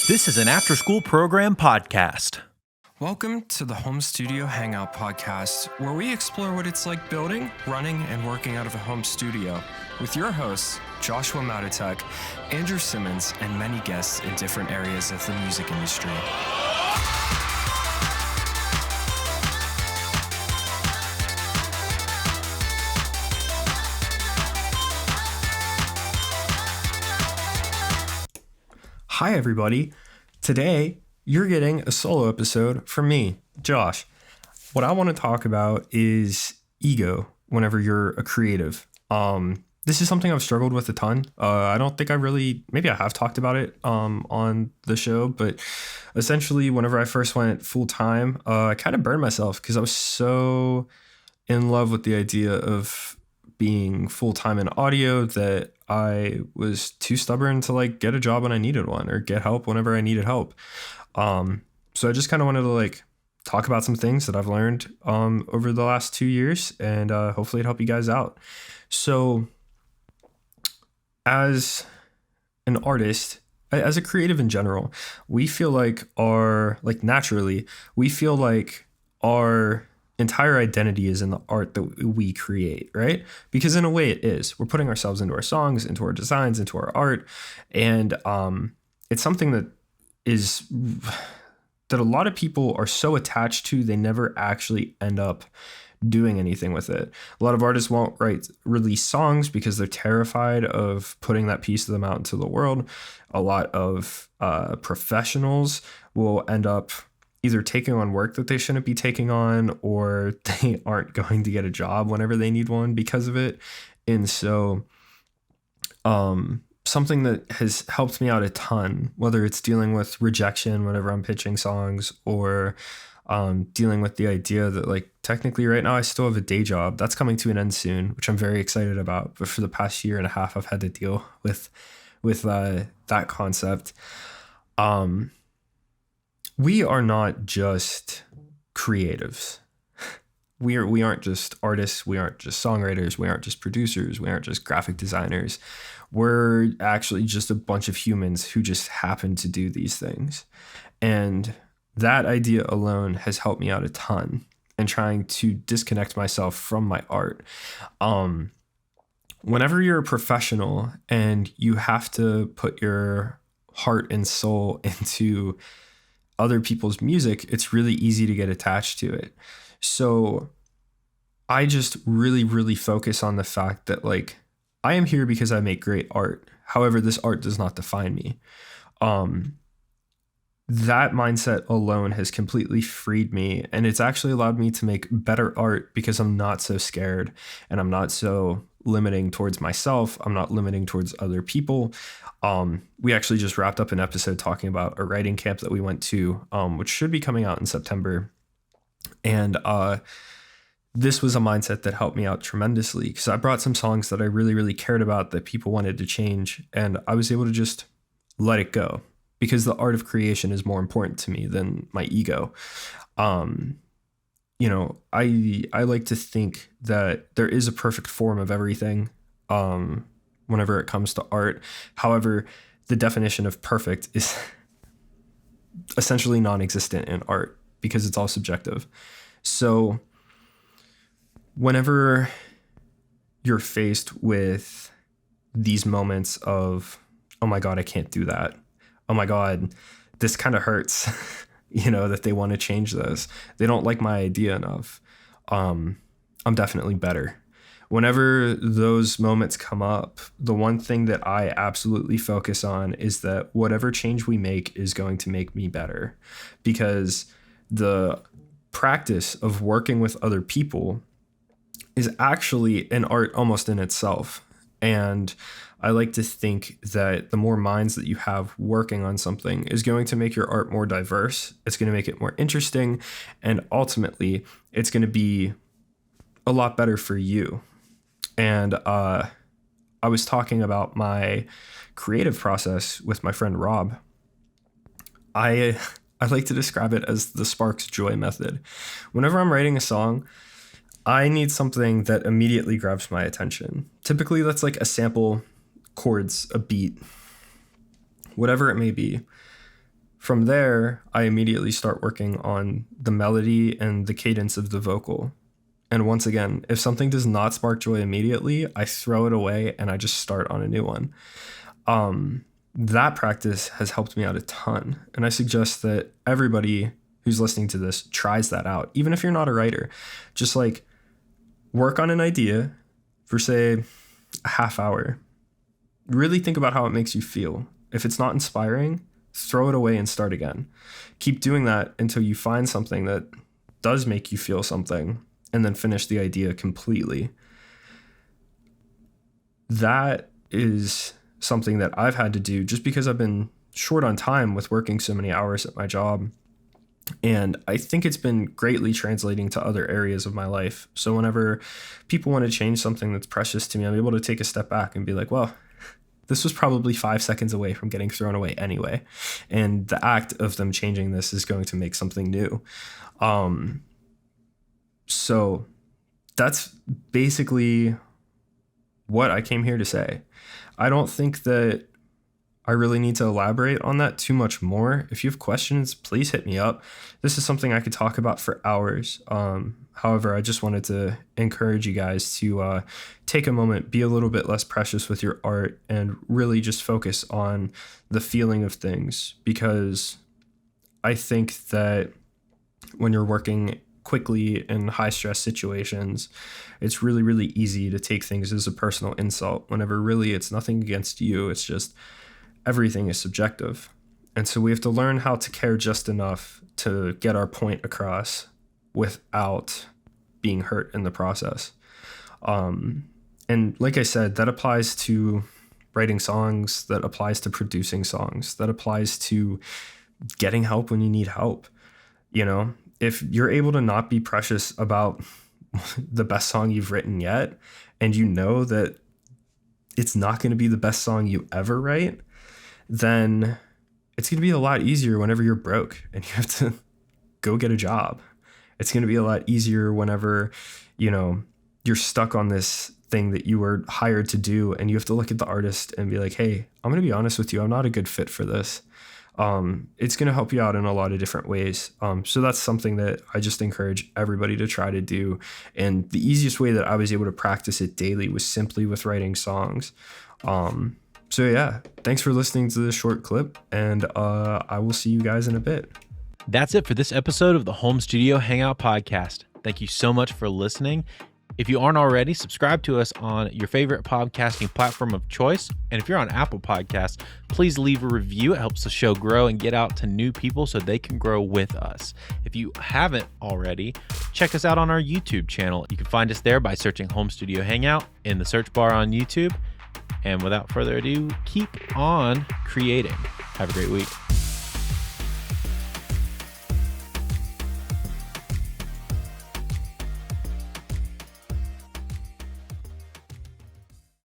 This is an after-school program podcast. Welcome to the Home Studio Hangout podcast, where we explore what it's like building, running, and working out of a home studio with your hosts, Joshua Matotek, Andrew Simmons, and many guests in different areas of the music industry. Hi, everybody. Today, you're getting a solo episode from me, Josh. What I want to talk about is ego whenever you're a creative. This is something I've struggled with a ton. I don't think maybe I have talked about it on the show, but essentially whenever I first went full time, I kind of burned myself because I was so in love with the idea of being full time in audio that I was too stubborn to get a job when I needed one or get help whenever I needed help. So I just kind of wanted to talk about some things that I've learned over the last 2 years, and hopefully it help you guys out. So as an artist, as a creative in general, we feel naturally, we feel like our entire identity is in the art that we create, right? Because in a way it is. We're putting ourselves into our songs, into our designs, into our art. And it's something that a lot of people are so attached to, they never actually end up doing anything with it. A lot of artists won't release songs because they're terrified of putting that piece of them out into the world. A lot of professionals will end up either taking on work that they shouldn't be taking on, or they aren't going to get a job whenever they need one because of it. And so something that has helped me out a ton, whether it's dealing with rejection whenever I'm pitching songs, or dealing with the idea that technically right now I still have a day job that's coming to an end soon, which I'm very excited about. But for the past year and a half, I've had to deal with that concept. We are not just creatives. We aren't just artists. We aren't just songwriters. We aren't just producers. We aren't just graphic designers. We're actually just a bunch of humans who just happen to do these things. And that idea alone has helped me out a ton in trying to disconnect myself from my art. Whenever you're a professional and you have to put your heart and soul into other people's music, it's really easy to get attached to it. So I just really, really focus on the fact that I am here because I make great art. However, this art does not define me. That mindset alone has completely freed me, and it's actually allowed me to make better art because I'm not so scared, and I'm not so limiting towards myself. I'm not limiting towards other people. We actually just wrapped up an episode talking about a writing camp that we went to, which should be coming out in September. And this was a mindset that helped me out tremendously because I brought some songs that I really, really cared about that people wanted to change. And I was able to just let it go because the art of creation is more important to me than my ego. I like to think that there is a perfect form of everything whenever it comes to art. However, the definition of perfect is essentially non-existent in art because it's all subjective. So whenever you're faced with these moments of, oh my God, I can't do that. Oh my God, this kind of hurts, that they want to change this. They don't like my idea enough. I'm definitely better. Whenever those moments come up, the one thing that I absolutely focus on is that whatever change we make is going to make me better, because the practice of working with other people is actually an art almost in itself. And I like to think that the more minds that you have working on something is going to make your art more diverse. It's going to make it more interesting. And ultimately, it's going to be a lot better for you. And I was talking about my creative process with my friend Rob. I like to describe it as the Sparks Joy method. Whenever I'm writing a song, I need something that immediately grabs my attention. Typically, that's like a sample, chords, a beat, whatever it may be. From there, I immediately start working on the melody and the cadence of the vocal. And once again, if something does not spark joy immediately, I throw it away and I just start on a new one. That practice has helped me out a ton. And I suggest that everybody who's listening to this tries that out. Even if you're not a writer, just like work on an idea for, say, a half hour. Really think about how it makes you feel. If it's not inspiring, throw it away and start again. Keep doing that until you find something that does make you feel something, and then finish the idea completely. That is something that I've had to do just because I've been short on time with working so many hours at my job. And I think it's been greatly translating to other areas of my life. So whenever people want to change something that's precious to me, I'm able to take a step back and be like, well, this was probably 5 seconds away from getting thrown away anyway. And the act of them changing this is going to make something new. So that's basically what I came here to say. I don't think that I really need to elaborate on that too much more. If you have questions, please hit me up. This is something I could talk about for hours. However, I just wanted to encourage you guys to take a moment, be a little bit less precious with your art, and really just focus on the feeling of things. Because I think that when you're working quickly in high stress situations, it's really, really easy to take things as a personal insult, whenever really it's nothing against you. It's just everything is subjective. And so we have to learn how to care just enough to get our point across without being hurt in the process. And like I said, that applies to writing songs, that applies to producing songs, that applies to getting help when you need help. You know, if you're able to not be precious about the best song you've written yet, and you know that it's not going to be the best song you ever write, then it's going to be a lot easier whenever you're broke and you have to go get a job. It's going to be a lot easier whenever, you know, you're stuck on this thing that you were hired to do, and you have to look at the artist and be like, hey, I'm going to be honest with you, I'm not a good fit for this. It's going to help you out in a lot of different ways. So that's something that I just encourage everybody to try to do. And the easiest way that I was able to practice it daily was simply with writing songs. So yeah, thanks for listening to this short clip, and I will see you guys in a bit. That's it for this episode of the Home Studio Hangout podcast. Thank you so much for listening. If you aren't already, subscribe to us on your favorite podcasting platform of choice. And if you're on Apple Podcasts, please leave a review. It helps the show grow and get out to new people so they can grow with us. If you haven't already, check us out on our YouTube channel. You can find us there by searching Home Studio Hangout in the search bar on YouTube. And without further ado, keep on creating. Have a great week.